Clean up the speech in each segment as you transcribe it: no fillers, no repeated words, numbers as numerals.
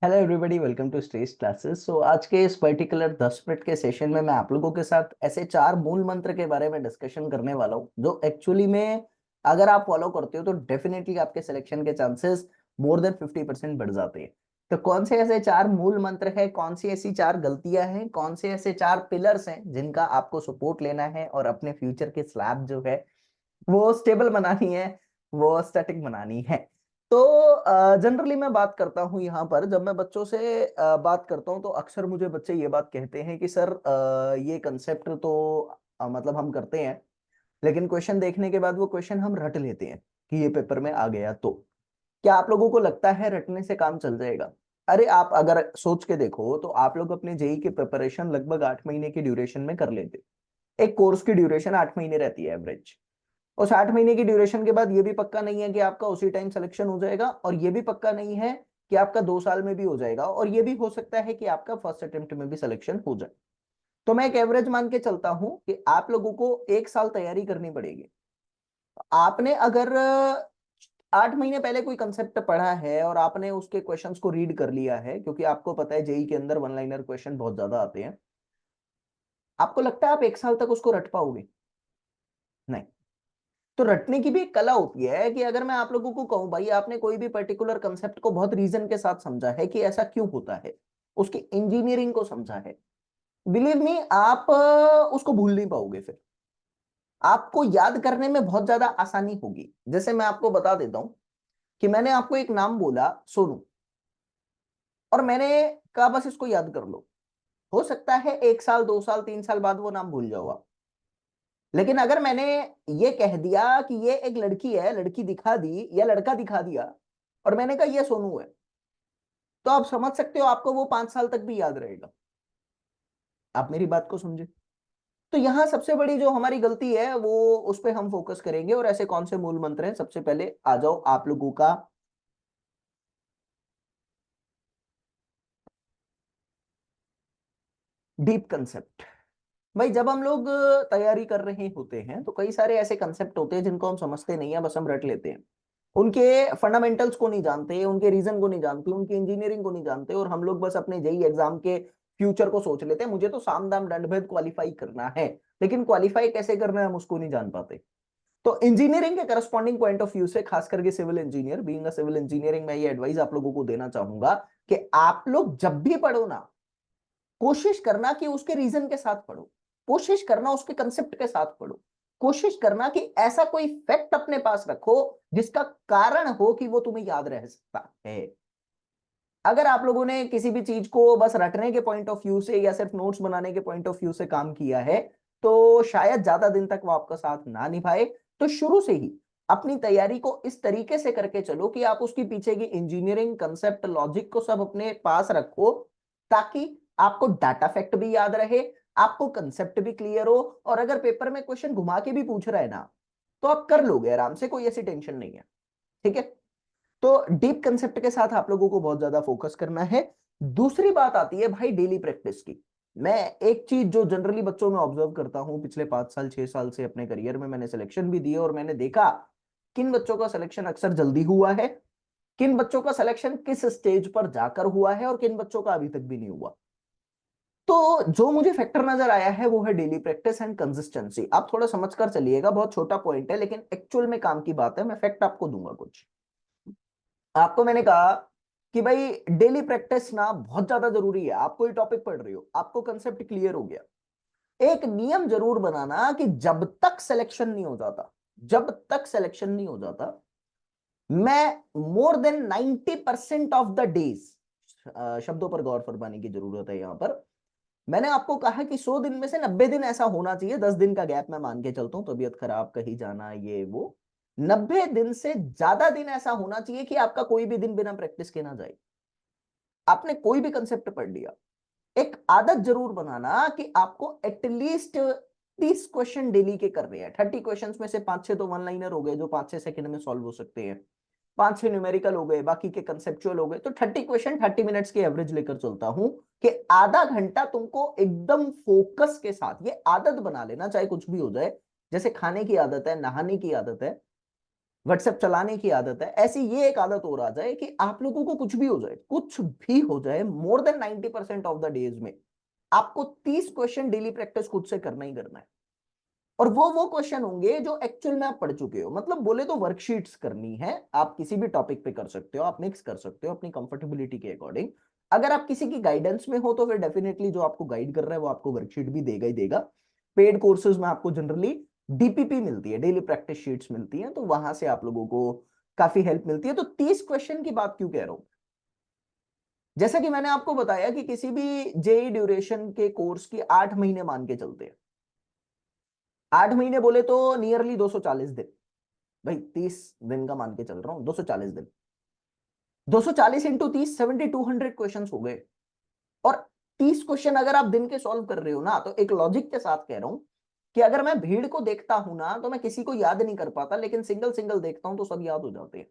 Hello everybody, welcome to stress classes. So आज के इस पर्टिकुलर 10 मिनट के सेशन में मैं आप लोगों के साथ ऐसे 4 मूल मंत्र के बारे में डिस्कशन करने वाला हूँ जो एक्चुअली में अगर आप फॉलो करते हो तो डेफिनेटली आपके सिलेक्शन के चांसेस मोर देन 50% बढ़ जाते हैं। तो कौन से ऐसे 4 मूल मंत्र है, कौन सी ऐसी 4 गलतियां हैं, कौन से ऐसे 4 पिलर्स हैं जिनका आपको सपोर्ट लेना है और अपने फ्यूचर के स्लैब जो है वो स्टेबल बनानी है, वो स्टैटिक बनानी है। तो जनरली मैं बात करता हूँ यहाँ पर, जब मैं बच्चों से बात करता हूँ तो अक्सर मुझे बच्चे ये बात कहते हैं कि सर ये कंसेप्ट तो मतलब हम करते हैं, लेकिन क्वेश्चन देखने के बाद वो क्वेश्चन हम रट लेते हैं कि ये पेपर में आ गया। तो क्या आप लोगों को लगता है रटने से काम चल जाएगा? अरे आप अगर सोच के देखो तो आप लोग अपने जेई की प्रिपरेशन लगभग 8 महीने की ड्यूरेशन में कर लेते। एक कोर्स की ड्यूरेशन 8 महीने रहती है एवरेज। उस 8 महीने की ड्यूरेशन के बाद ये भी पक्का नहीं है कि आपका उसी टाइम सिलेक्शन हो जाएगा, और ये भी पक्का नहीं है कि आपका 2 साल में भी हो जाएगा, और ये भी हो सकता है कि आपका फर्स्ट अटेम्प्ट में भी सिलेक्शन हो जाए। तो मैं एक एवरेज मान के चलता हूं कि आप लोगों को 1 साल तैयारी करनी पड़ेगी। आपने अगर 8 महीने पहले कोई कंसेप्ट पढ़ा है और आपने उसके क्वेश्चंस को रीड कर लिया है, क्योंकि आपको पता है जेई के अंदर वन लाइनर क्वेश्चन बहुत ज्यादा आते हैं, आपको लगता है आप 1 साल तक उसको रट पाओगे? नहीं। तो रटने की भी एक कला होती है कि अगर मैं आप लोगों को कहूं भाई आपने कोई भी पर्टिकुलर कंसेप्ट को बहुत रीजन के साथ समझा है कि ऐसा क्यों होता है, उसकी इंजीनियरिंग को समझा है, बिलीव मी आप उसको भूल नहीं पाओगे। फिर आपको याद करने में बहुत ज्यादा आसानी होगी। जैसे मैं आपको बता देता हूं कि मैंने आपको एक नाम बोला सोनू, और मैंने कहा बस इसको याद कर लो। हो सकता है 1 साल 2 साल 3 साल बाद वो नाम भूल जाओ आप। लेकिन अगर मैंने ये कह दिया कि ये एक लड़की है, लड़की दिखा दी या लड़का दिखा दिया, और मैंने कहा ये सोनू है, तो आप समझ सकते हो आपको वो 5 साल तक भी याद रहेगा। आप मेरी बात को समझे। तो यहां सबसे बड़ी जो हमारी गलती है वो उस पर हम फोकस करेंगे। और ऐसे कौन से मूल मंत्र हैं, सबसे पहले आ जाओ आप लोगों का डीप कंसेप्ट। भाई जब हम लोग तैयारी कर रहे होते हैं तो कई सारे ऐसे कंसेप्ट होते हैं जिनको हम समझते नहीं है, बस हम रट लेते हैं। उनके फंडामेंटल्स को नहीं जानते, उनके रीजन को नहीं जानते, उनकी इंजीनियरिंग को नहीं जानते, और हम लोग बस अपने जेई एग्जाम के फ्यूचर को सोच लेते हैं मुझे तो साम दाम दंड भेद क्वालिफाई करना है। लेकिन क्वालिफाई कैसे करना है हम उसको नहीं जान पाते। तो इंजीनियरिंग के करस्पॉन्डिंग पॉइंट ऑफ व्यू से, खास करके civil engineer, being a civil engineering, मैं ये एडवाइस आप लोगों को देना चाहूंगा कि आप लोग जब भी पढ़ो ना, कोशिश करना कि उसके रीजन के साथ पढ़ो, कोशिश करना उसके कंसेप्ट के साथ पढ़ो, कोशिश करना कि ऐसा कोई फैक्ट अपने पास रखो जिसका कारण हो कि वो तुम्हें याद रह सकता है। अगर आप लोगों ने किसी भी चीज को बस रटने के पॉइंट ऑफ व्यू से या सिर्फ नोट्स बनाने के पॉइंट ऑफ व्यू से काम किया है तो शायद ज्यादा दिन तक वो आपका साथ ना निभाए। तो शुरू से ही अपनी तैयारी को इस तरीके से करके चलो कि आप उसके पीछे की इंजीनियरिंग कंसेप्ट लॉजिक को सब अपने पास रखो, ताकि आपको डाटा फैक्ट भी याद रहे, आपको कंसेप्ट भी क्लियर हो, और अगर पेपर में क्वेश्चन घुमा के भी पूछ रहा है ना तो आप कर लोगे आराम से, कोई ऐसी टेंशन नहीं है। ठीक है। तो डीप कंसेप्ट के साथ आप लोगों को बहुत ज्यादा फोकस करना है। दूसरी बात आती है भाई डेली प्रैक्टिस की। मैं एक चीज जो जनरली बच्चों में ऑब्जर्व करता हूं, पिछले 5 साल 6 साल से अपने करियर में मैंने सिलेक्शन भी दिए, और मैंने देखा किन बच्चों का सिलेक्शन अक्सर जल्दी हुआ है, किन बच्चों का सिलेक्शन किस स्टेज पर जाकर हुआ है, और किन बच्चों का अभी तक भी नहीं हुआ। तो जो मुझे फैक्टर नजर आया है वो है डेली प्रैक्टिस एंड कंसिस्टेंसी। आप थोड़ा समझ कर चलिएगा, बहुत छोटा पॉइंट है लेकिन एक्चुअल में काम की बात है। मैं फैक्ट आपको दूंगा कुछ। आपको मैंने कहा कि भाई डेली प्रैक्टिस ना बहुत ज्यादा जरूरी है। आप कोई टॉपिक पढ़ रहे हो, आपको कंसेप्ट क्लियर हो गया, एक नियम जरूर बनाना कि जब तक सिलेक्शन नहीं हो जाता, जब तक सिलेक्शन नहीं हो जाता, मैं more than 90% of the days, शब्दों पर गौर फरमाने की जरूरत है यहां पर। मैंने आपको कहा कि 100 दिन में से 90 दिन ऐसा होना चाहिए, 10 दिन का गैप मैं मान के चलता हूं, तबीयत खराब कहीं जाना ये वो, 90 दिन से ज्यादा दिन ऐसा होना चाहिए कि आपका कोई भी दिन बिना प्रैक्टिस के ना जाए। आपने कोई भी कंसेप्ट पढ़ लिया, एक आदत जरूर बनाना कि आपको एटलीस्ट 30 क्वेश्चन डेली के करने हैं। 30 क्वेश्चन में से 5-6 तो वन लाइनर हो गए जो 5-6 सेकंड में सॉल्व हो सकते हैं, 5-6 न्यूमेरिकल हो गए, बाकी के कंसेप्चुअल हो गए। तो 30 क्वेश्चन 30 मिनट्स की एवरेज लेकर चलता हूं कि आधा घंटा तुमको एकदम फोकस के साथ, ये आदत बना लेना चाहे कुछ भी हो जाए। जैसे खाने की आदत है, नहाने की आदत है, व्हाट्सएप चलाने की आदत है, ऐसी ये एक आदत और आ जाए कि आप लोगों को कुछ भी हो जाए, कुछ भी हो जाए, more than 90% of the days में आपको 30 क्वेश्चन डेली प्रैक्टिस खुद से करना ही करना है। और वो क्वेश्चन होंगे जो एक्चुअल में आप पढ़ चुके हो, मतलब बोले तो वर्कशीट्स करनी है। आप किसी भी टॉपिक पे कर सकते हो, आप मिक्स कर सकते हो अपनी कंफर्टेबिलिटी के अकॉर्डिंग। अगर आप किसी की गाइडेंस में हो तो फिर डेफिनेटली जो आपको गाइड कर रहा है वो आपको वर्कशीट भी देगा ही देगा। पेड कोर्सेज में आपको जनरली डीपीपी मिलती है, डेली प्रैक्टिस शीट्स मिलती हैं, तो वहां से आप लोगों को काफी हेल्प मिलती है। तो 30 क्वेश्चन की बात क्यों कह रहा हूं? जैसा कि मैंने आपको बताया कि किसी भी जेई ड्यूरेशन के कोर्स की 8 महीने मान के चलते हैं। 8 महीने बोले तो नियरली 240 दिन। भाई 30 दिन का मान के चल रहा हूं, 240 दिन। 240 इंटू 30, 7200 क्वेश्चन हो गए। और 30 क्वेश्चन अगर आप दिन के सॉल्व कर रहे हो ना, तो एक लॉजिक के साथ कह रहा हूं कि अगर मैं भीड़ को देखता हूं ना तो मैं किसी को याद नहीं कर पाता, लेकिन सिंगल सिंगल देखता हूं तो सब याद हो जाते हैं।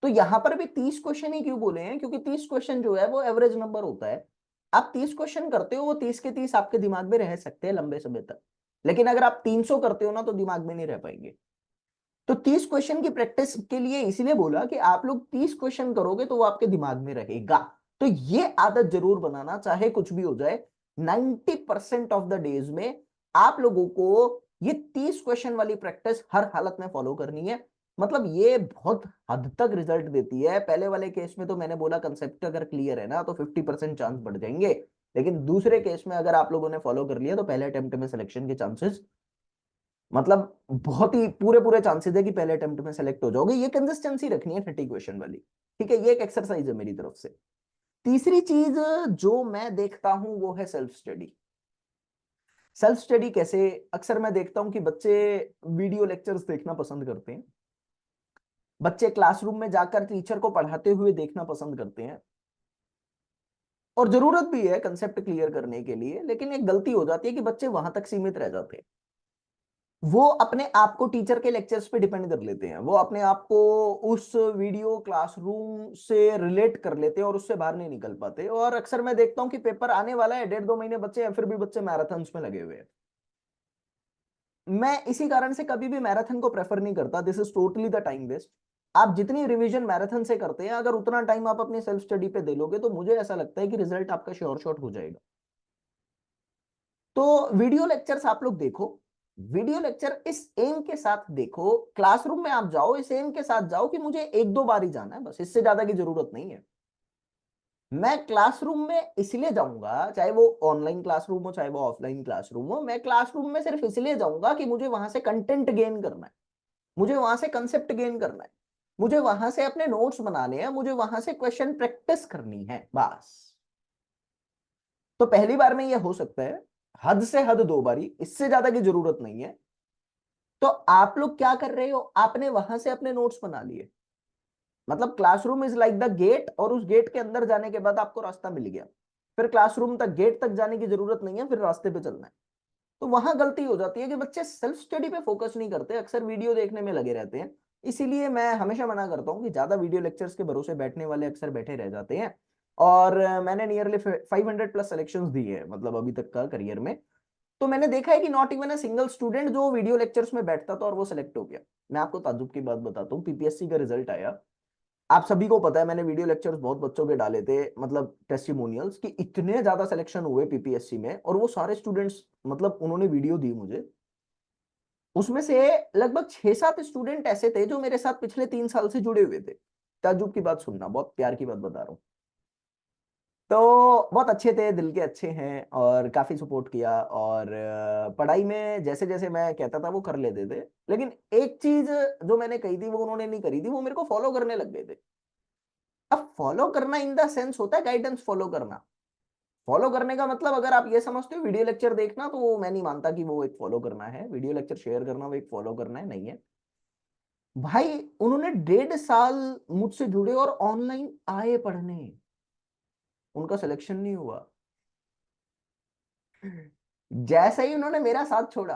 तो यहां पर भी 30 क्वेश्चन ही क्यों बोले हैं? क्योंकि 30 क्वेश्चन जो है वो एवरेज नंबर होता है। आप 30 क्वेश्चन करते हो, वो 30 के 30 आपके दिमाग में रह सकते हैं लंबे समय तक। लेकिन अगर आप 300 करते हो ना तो दिमाग में नहीं रह पाएंगे। तो 30 क्वेश्चन की प्रैक्टिस के लिए इसीलिए बोला कि आप लोग 30 क्वेश्चन करोगे तो वो आपके दिमाग में रहेगा। तो ये आदत जरूर बनाना, चाहे कुछ भी हो जाए। 90% ऑफ द डेज में आप लोगों को ये 30 क्वेश्चन वाली प्रैक्टिस हर हालत में फॉलो करनी है। मतलब ये बहुत हद तक रिजल्ट देती है। पहले वाले केस में तो मैंने बोला कंसेप्ट अगर क्लियर है ना तो 50% चांस बढ़ जाएंगे। लेकिन दूसरे केस में अगर आप लोगों ने फॉलो कर लिया तो पहले अटेम्प्ट में सिलेक्शन के चांसेस, मतलब बहुत ही पूरे पूरे चांसेस है कि पहले अटेम्प्ट में सेलेक्ट हो जाओगे। ये कंसिस्टेंसी रखनी है 30 क्वेश्चन वाली। ठीक है, ये एक एक्सरसाइज है मेरी तरफ से। तीसरी चीज जो मैं देखता हूं वो है सेल्फ स्टडी। सेल्फ स्टडी कैसे? अक्सर मैं देखता हूं कि बच्चे वीडियो लेक्चर्स देखना पसंद करते हैं। बच्चे क्लासरूम में जाकर टीचर को पढ़ाते हुए देखना पसंद करते हैं। और जरूरत भी है कंसेप्ट क्लियर करने के लिए, लेकिन एक गलती हो जाती है कि बच्चे वहां तक सीमित रह जाते हैं। वो अपने आप को टीचर के लेक्चर्स पे डिपेंड कर लेते हैं, वो अपने आप को उस वीडियो क्लासरूम से रिलेट कर लेते हैं और उससे बाहर नहीं निकल पाते। और अक्सर मैं देखता हूँ कि पेपर आने वाला है, 1.5-2 महीने बच्चे हैं, फिर भी बच्चे मैराथन्स में लगे हुए हैं। मैं इसी कारण से कभी भी मैराथन को प्रेफर नहीं करता। This is totally the time waste. आप जितनी रिवीजन मैराथन से करते हैं, अगर उतना टाइम आप अपनी सेल्फ स्टडी पे दे लोगे तो मुझे ऐसा लगता है कि रिजल्ट आपका श्योर शॉट हो जाएगा। तो वीडियो लेक्चर्स आप लोग देखो। वीडियो लेक्चर इस एम के साथ देखो, क्लासरूम में आप जाओ इस एम के साथ जाओ कि मुझे 1-2 बार ही जाना है, बस इससे ज्यादा की जरूरत नहीं है। मैं क्लासरूम में इसलिए जाऊंगा, चाहे वो ऑनलाइन क्लासरूम हो चाहे वो ऑफलाइन क्लासरूम हो, मैं क्लासरूम में सिर्फ इसलिए जाऊंगा कि मुझे वहां से कंटेंट गेन करना है, मुझे वहां से कंसेप्ट गेन करना है, मुझे वहां से अपने नोट्स बनाने हैं, मुझे वहां से क्वेश्चन प्रैक्टिस करनी है, बस। तो पहली बार में ये हो सकता है, हद से हद 2 बारी, इससे ज्यादा की जरूरत नहीं है। तो आप लोग क्या कर रहे हो? आपने वहां से अपने नोट्स बना लिए। मतलब classroom is like the gate, और उस गेट के अंदर जाने के बाद आपको रास्ता मिल गया। फिर क्लासरूम तक, गेट तक जाने की जरूरत नहीं है, फिर रास्ते पे चलना है। तो वहां गलती हो जाती है कि बच्चे सेल्फ स्टडी पे फोकस नहीं करते, अक्सर वीडियो देखने में लगे रहते हैं। इसीलिए मैं हमेशा मना करता हूँ कि ज्यादा वीडियो लेक्चर्स के भरोसे बैठने वाले अक्सर बैठे रह जाते हैं। और मैंने नियरली 500 प्लस सिलेक्शंस दी है मतलब अभी तक का करियर में। तो मैंने देखा है कि not even a single student जो वीडियो लेक्चर्स में बैठता था और वो सिलेक्ट हो गया। मैं आपको ताज्जुब की बात बताता हूँ, पीपीएससी का रिजल्ट आया। आप सभी को पता है मैंने वीडियो लेक्चर्स बहुत बच्चों के डाले थे, मतलब टेस्टिमोनियल्स, कि इतने ज्यादा सिलेक्शन हुए पीपीएससी में, और वो सारे स्टूडेंट्स, मतलब उन्होंने वीडियो दी मुझे। उसमें से लगभग 6-7 स्टूडेंट ऐसे थे जो मेरे साथ पिछले 3 साल से जुड़े हुए थे। ताज्जुब की बात सुनना, बहुत प्यार की बात बता रहा हूँ। तो बहुत अच्छे थे, दिल के अच्छे हैं, और काफी सपोर्ट किया। और पढ़ाई में जैसे जैसे मैं कहता था वो कर लेते थे। लेकिन एक चीज जो मैंने कही थी वो उन्होंने नहीं करी थी, वो मेरे को फॉलो करने लग गए थे। अब फॉलो करना इन द सेंस होता है गाइडेंस फॉलो करना। फॉलो करने का मतलब अगर आप ये समझते हो वीडियो लेक्चर देखना, तो वो मैं नहीं मानता कि वो एक फॉलो करना है। वीडियो लेक्चर शेयर करना वो एक फॉलो करना है, नहीं है भाई। उन्होंने 1.5 साल मुझसे जुड़े और ऑनलाइन आए पढ़ने, उनका सिलेक्शन नहीं हुआ। जैसे ही उन्होंने मेरा साथ छोड़ा,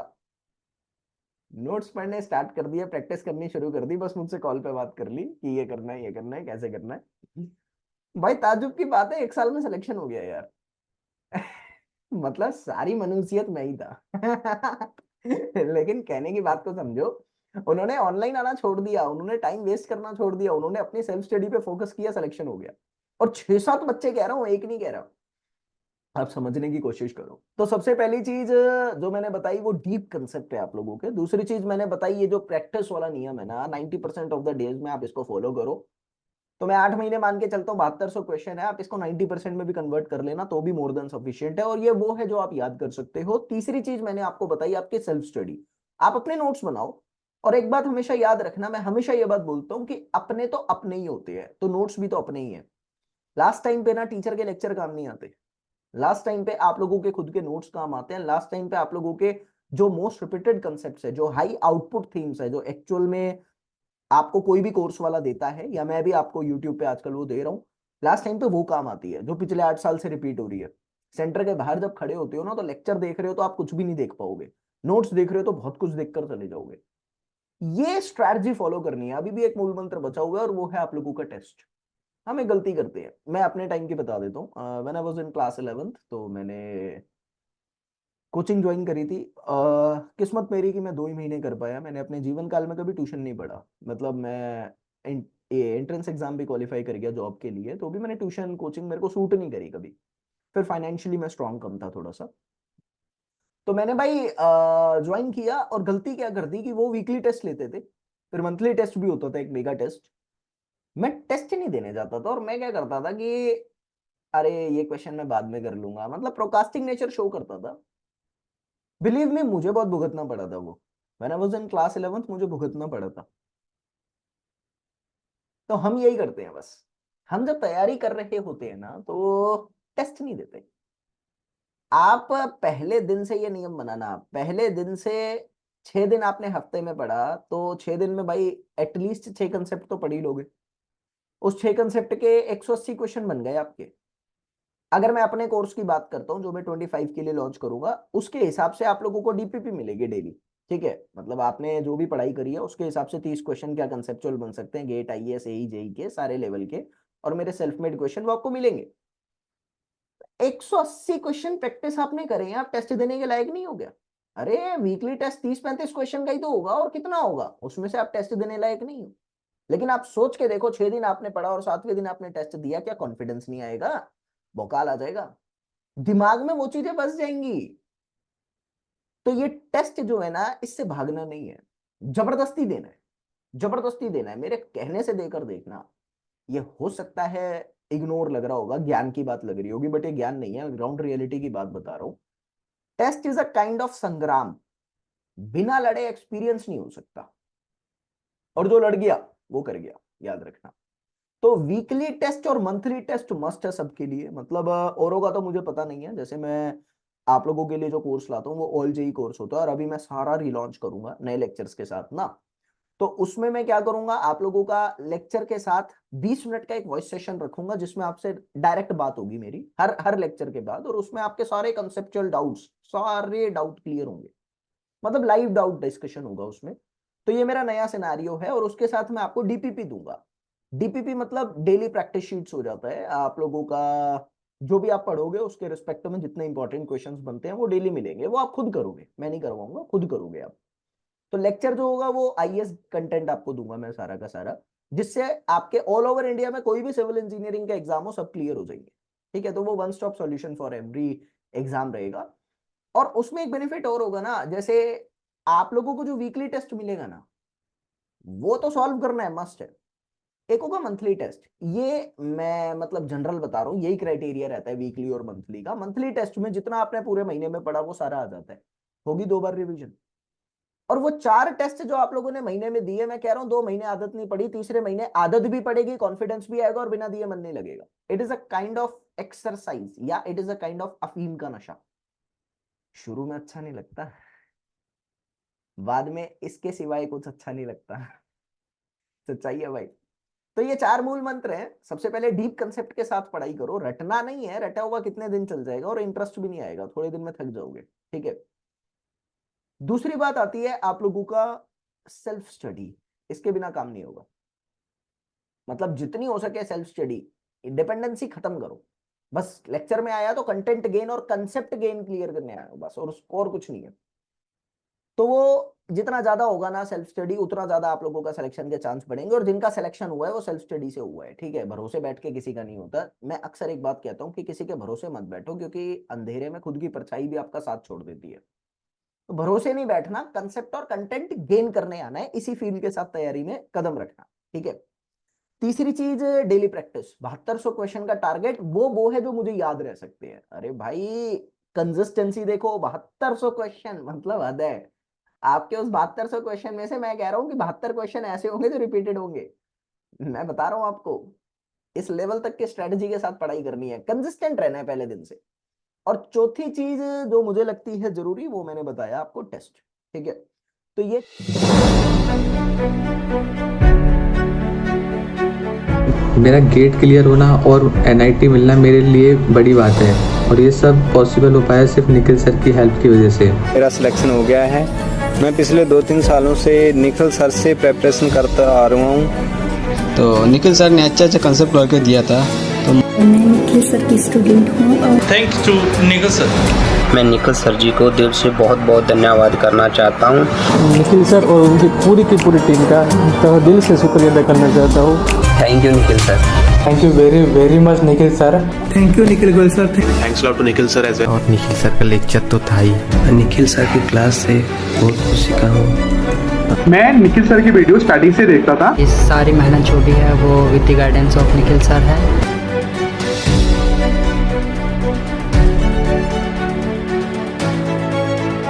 नोट्स पढ़ने स्टार्ट कर दिया, प्रैक्टिस करनी शुरू कर दी, बस मुझसे कॉल पे बात कर ली कि ये करना है, ये करना है, कैसे करना है। भाई ताजुब की बात है, 1 साल में सिलेक्शन हो गया यार। मतलब सारी मनुष्यत में ही था। लेकिन कहने की बात को समझो, उन्होंने ऑनलाइन आना छोड़ दिया, उन्होंने टाइम वेस्ट करना छोड़ दिया, उन्होंने अपनी सेल्फ स्टडी पे फोकस किया, सिलेक्शन हो गया। और 6-7 बच्चे कह रहा हूँ, एक नहीं कह रहा। आप समझने की कोशिश करो। तो सबसे पहली चीज जो मैंने बताई वो डीप कंसेप्ट है आप लोगों के। दूसरी चीज मैंने बताई, ये जो प्रैक्टिस वाला नियम है ना, 90% ऑफ द डेज में आप इसको फॉलो करो। तो मैं 8 महीने मान के चलता हूँ, 7200 क्वेश्चन है, आप इसको 90% में भी कन्वर्ट कर लेना तो भी मोर देन सफिशियंट है, और ये वो है जो आप याद कर सकते हो। तीसरी चीज मैंने आपको बताई, आपकी सेल्फ स्टडी। आप अपने नोट्स बनाओ, और एक बात हमेशा याद रखना, मैं हमेशा ये बात बोलता हूँ कि अपने तो अपने ही होते हैं, तो नोट्स भी तो अपने ही है। लास्ट टाइम पे ना टीचर के लेक्चर काम नहीं आते, लास्ट टाइम पे आप लोगों के खुद के नोट्स काम आते हैं। लास्ट टाइम पे आप लोगों के जो मोस्ट रिपीटेड कंसेप्ट्स है, जो हाई आउटपुट थीम्स है, जो एक्चुअल में आपको कोई भी कोर्स वाला देता है, या मैं भी आपको यूट्यूब पे आजकल वो दे रहा हूँ, लास्ट टाइम पे वो काम आती है जो पिछले 8 साल से रिपीट हो रही है। सेंटर के बाहर जब खड़े होते हो ना, तो लेक्चर देख रहे हो तो आप कुछ भी नहीं देख पाओगे, नोट्स देख रहे हो तो बहुत कुछ देखकर चले जाओगे। ये स्ट्रैटेजी फॉलो करनी है। अभी भी एक मूल मंत्र बचा हुआ है, और वो है आप लोगों का टेस्ट। हम एक गलती करते हैं, मैं अपने टाइम की बता देता हूँ। When I was in class 11th, तो मैंने कोचिंग ज्वाइन करी थी। किस्मत मेरी कि मैं 2 ही महीने कर पाया। मैंने अपने जीवन काल में कभी ट्यूशन नहीं पढ़ा। मतलब मैं एंट्रेंस एग्जाम भी क्वालिफाई कर गया जॉब के लिए, तो भी मैंने ट्यूशन कोचिंग मेरे को सूट नहीं करी कभी। फिर फाइनेंशियली मैं स्ट्रांग कम था थोड़ा सा, तो मैंने भाई ज्वाइन किया, और गलती क्या कर दी कि वो वीकली टेस्ट लेते थे, फिर मंथली टेस्ट भी होता था, एक मेगा टेस्ट। मैं टेस्ट ही नहीं देने जाता था, और मैं क्या करता था कि अरे ये क्वेश्चन मैं बाद में कर लूंगा, मतलब प्रोकास्टिंग नेचर शो करता था। बिलीव में मुझे बहुत भुगतना पड़ा था वो। When I was in class 11th मुझे भुगतना पड़ा था। तो हम यही करते हैं बस, हम जब तैयारी कर रहे होते हैं ना, तो टेस्ट नहीं देते। आप पहले दिन से ये नियम बनाना, पहले दिन से 6 दिन आपने हफ्ते में पढ़ा, तो 6 दिन में भाई एटलीस्ट 6 कंसेप्ट तो पढ़ ही लोगे। उस 6 कंसेप्ट के 180 क्वेश्चन बन गए आपके। अगर मैं अपने कोर्स की बात करता हूँ, जो मैं 25 के लिए लॉन्च करूंगा, उसके हिसाब से आप लोगों को डीपीपी मिलेगी डेली। ठीक है, मतलब आपने जो भी पढ़ाई करी है उसके हिसाब से 30 क्वेश्चन क्या कंसेप्चुअल बन सकते हैं, गेट, आईएएस, एई, जेई के सारे लेवल के, और मेरे सेल्फ मेड क्वेश्चन वो आपको मिलेंगे। 180 क्वेश्चन प्रैक्टिस आपने करे हैं, आप टेस्ट देने के लायक नहीं हो गया? अरे वीकली टेस्ट 30-35 क्वेश्चन का ही तो होगा, और कितना होगा, उसमें से आप टेस्ट देने लायक नहीं हो। लेकिन आप सोच के देखो, 6 दिन आपने पढ़ा और 7वें दिन आपने टेस्ट दिया, क्या कॉन्फिडेंस नहीं आएगा? बौकाल आ जाएगा, दिमाग में वो चीजें बस जाएंगी। तो ये टेस्ट जो है ना, इससे भागना नहीं है, जबरदस्ती देना है, जबरदस्ती देना है, मेरे कहने से देकर देखना। ये हो सकता है इग्नोर लग रहा होगा, ज्ञान की बात लग रही होगी, बट ये ज्ञान नहीं है, ग्राउंड रियलिटी की बात बता रहा हूं। Test is a kind of संग्राम, बिना लड़े एक्सपीरियंस नहीं हो सकता, और जो लड़ गया वो कर गया, याद रखना। तो वीकली टेस्ट और मंथली टेस्ट मस्ट है सबके लिए। मतलब औरों का तो मुझे पता नहीं है, जैसे मैं आप लोगों के लिए जो कोर्स लाता हूँ वो ऑल जेई कोर्स होता है, और अभी मैं सारा रिलॉन्च करूंगा नए लेक्चर्स के साथ ना। तो उसमें मैं क्या करूंगा, आप लोगों का लेक्चर के साथ 20 मिनट का एक वॉइस सेशन रखूंगा, जिसमें आपसे डायरेक्ट बात होगी मेरी हर हर लेक्चर के बाद, और उसमें आपके सारे कंसेप्चुअल डाउट्स, सारे डाउट क्लियर होंगे। मतलब लाइव डाउट डिस्कशन होगा उसमें। तो ये मेरा नया सिनेरियो है, और उसके साथ मैं आपको डीपीपी दूंगा। डीपीपी मतलब डेली प्रैक्टिस शीट्स हो जाता है आप लोगों का। जो भी आप पढ़ोगे उसके रिस्पेक्ट में जितने इंपॉर्टेंट क्वेश्चंस बनते हैं वो डेली मिलेंगे, वो आप खुद करोगे, मैं नहीं करवाऊंगा, खुद करोगे आप। तो लेक्चर जो होगा वो आईएएस कंटेंट आपको दूंगा मैं सारा का सारा, जिससे आपके ऑल ओवर इंडिया में कोई भी सिविल इंजीनियरिंग का एग्जाम हो, सब क्लियर हो जाएंगे। ठीक है, तो वो one stop solution for every exam रहेगा। और उसमें एक बेनिफिट और होगा ना, जैसे आप लोगों को जो वीकली टेस्ट मिलेगा ना, वो तो सॉल्व करना है, मस्ट है। एक होगा मंथली टेस्ट, ये मैं मतलब जनरल बता रहा हूँ, यही क्राइटेरिया रहता है वीकली और मंथली का। मंथली टेस्ट में जितना आपने पूरे महीने में पढ़ा वो सारा आ जाता है, होगी 2 बार रिवीजन। और वो 4 टेस्ट जो आप लोगों ने महीने में दिए, मैं कह रहा हूं 2 महीने आदत नहीं पड़ी, तीसरे महीने आदत भी पड़ेगी, कॉन्फिडेंस भी आएगा, और बिना दिए मन नहीं लगेगा। It is a kind of exercise, या it is a kind of अफीम का नशा। शुरू में अच्छा नहीं लगता, बाद में इसके सिवाय कुछ अच्छा नहीं लगता। सच्चाई है भाई। तो ये 4 मूल मंत्र हैं। सबसे पहले डीप कंसेप्ट के साथ पढ़ाई करो, रटना नहीं है, रटा हुआ कितने दिन चल जाएगा, और इंटरेस्ट भी नहीं आएगा, थोड़े दिन में थक जाओगे। ठीक है। दूसरी बात आती है आप लोगों का सेल्फ स्टडी, इसके बिना काम नहीं होगा। मतलब जितनी हो सके सेल्फ स्टडी, डिपेंडेंसी खत्म करो। बस लेक्चर में आया तो कंटेंट गेन और कंसेप्ट गेन क्लियर करने आया हो बस, और उसको और कुछ नहीं है। तो वो जितना ज्यादा होगा ना सेल्फ स्टडी, उतना ज्यादा आप लोगों का सिलेक्शन के चांस बढ़ेंगे। और जिनका सिलेक्शन हुआ है वो सेल्फ स्टडी से हुआ है, ठीक है, भरोसे बैठ के किसी का नहीं होता। मैं अक्सर एक बात कहता हूँ कि किसी के भरोसे मत बैठो, क्योंकि अंधेरे में खुद की परछाई भी आपका साथ छोड़ देती है। तो भरोसे नहीं बैठना, कंसेप्ट और कंटेंट गेन करने आना है, इसी फील्ड के साथ तैयारी में कदम रखना, ठीक है। तीसरी चीज, डेली प्रैक्टिस। 7200 क्वेश्चन का टारगेट वो है जो मुझे याद रह सकते हैं। अरे भाई कंसिस्टेंसी देखो, 7200 क्वेश्चन मतलब हद है। आपके उस 7200 क्वेश्चन में से मैं कह रहा हूं कि 72 क्वेश्चन ऐसे होंगे जो रिपीटेड होंगे। मैं बता रहा हूं आपको, इस लेवल तक के स्ट्रेटजी के साथ पढ़ाई करनी है, कंसिस्टेंट रहना है पहले दिन से। और चौथी चीज जो मुझे लगती है जरूरी, वो मैंने बताया आपको, टेस्ट, ठीक है। तो ये मेरा गेट क्लियर होना और एनआईटी मिलना मेरे लिए बड़ी बात है, और ये सब पॉसिबल हो पाया सिर्फ निखिल सर की हेल्प की वजह से। मेरा सिलेक्शन हो गया है। मैं पिछले 2-3 सालों से निखिल सर से प्रिपरेशन करता आ रहा हूँ। तो निखिल सर ने अच्छा कंसेप्ट करके दिया था। तो मैं निखिल सर की स्टूडेंट हूँ और थैंक्स टू निखिल सर। मैं निखिल सर जी को दिल से बहुत बहुत धन्यवाद करना चाहता हूँ। निखिल सर और उनकी पूरी की पूरी टीम का तो दिल से शुक्रिया अदा करना चाहता हूँ। Thank you Nikhil sir. Thank you very very much Nikhil sir. Thank you Nikhil Goyal sir. Thanks lot to Nikhil sir as well. और निखिल सर का लेक्चर तो था ही। निखिल सर की क्लास से बहुत कुछ सीखा हूँ। मैं निखिल सर की वीडियो स्टार्टिंग से देखता था। इस सारी मेहनत जो भी है वो with the guidance of Nikhil sir है।